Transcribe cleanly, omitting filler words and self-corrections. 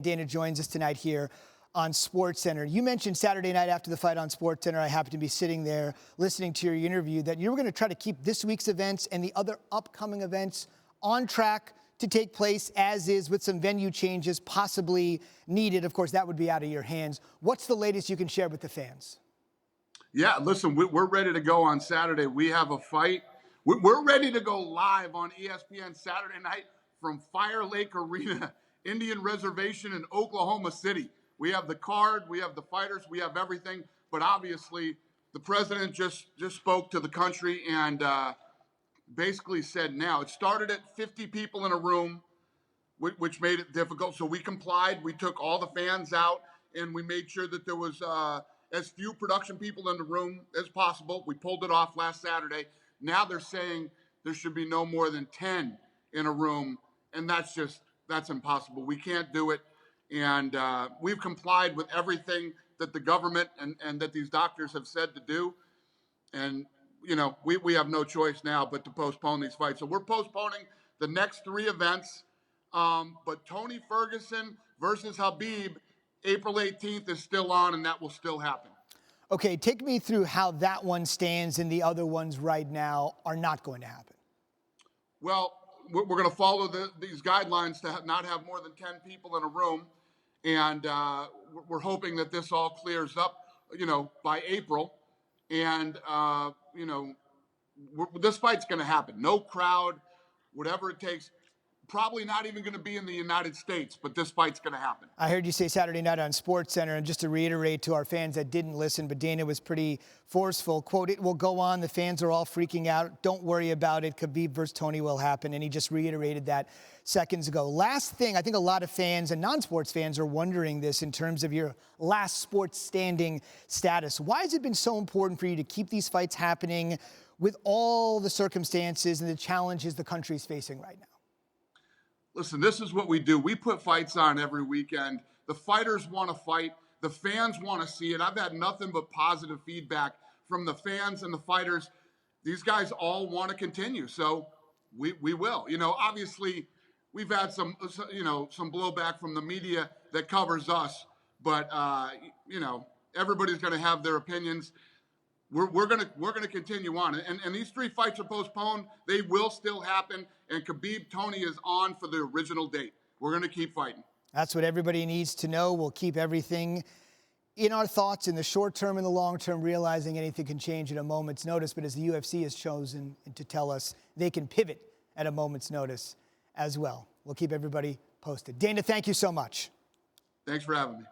Dana joins us tonight here on SportsCenter. You mentioned Saturday night after the fight on SportsCenter, I happened to be sitting there listening to your interview, that you were going to try to keep this week's events and the other upcoming events on track to take place as is, with some venue changes possibly needed. Of course, that would be out of your hands. What's the latest you can share with the fans? Yeah, listen, we're ready to go on Saturday. We have a fight. We're ready to go live on ESPN Saturday night from Fire Lake Arena, Indian Reservation in Oklahoma City. We have the card, we have the fighters, we have everything. But obviously, the president just spoke to the country and basically said now. It started at 50 people in a room, which made it difficult. So we complied. We took all the fans out, and we made sure that there was as few production people in the room as possible. We pulled it off last Saturday. Now they're saying there should be no more than 10 in a room, and that's impossible. We can't do it. And we've complied with everything that the government and that these doctors have said to do. And, you know, we have no choice now but to postpone these fights. So we're postponing the next 3 events. But Tony Ferguson versus Khabib, April 18th is still on, and that will still happen. Okay, take me through how that one stands and the other ones right now are not going to happen. Well, we're going to follow these guidelines to not have more than 10 people in a room. And we're hoping that this all clears up, you know, by April. And, you know, this fight's going to happen. No crowd, whatever it takes. Probably not even going to be in the United States, but this fight's going to happen. I heard you say Saturday night on SportsCenter, and just to reiterate to our fans that didn't listen, but Dana was pretty forceful, quote, "It will go on. The fans are all freaking out. Don't worry about it. Khabib versus Tony will happen." And he just reiterated that seconds ago. Last thing, I think a lot of fans and non-sports fans are wondering this in terms of your last sports standing status. Why has it been so important for you to keep these fights happening with all the circumstances and the challenges the country's facing right now? Listen, this is what we do. We put fights on every weekend. The fighters want to fight. The fans want to see it. I've had nothing but positive feedback from the fans and the fighters. These guys all want to continue, so we will. You know, obviously, we've had some blowback from the media that covers us, but you know, everybody's going to have their opinions. We're gonna continue on, and these 3 fights are postponed. They will still happen, and Khabib Tony is on for the original date. We're gonna keep fighting. That's what everybody needs to know. We'll keep everything in our thoughts in the short term and the long term, realizing anything can change at a moment's notice. But as the UFC has chosen to tell us, they can pivot at a moment's notice as well. We'll keep everybody posted. Dana, thank you so much. Thanks for having me.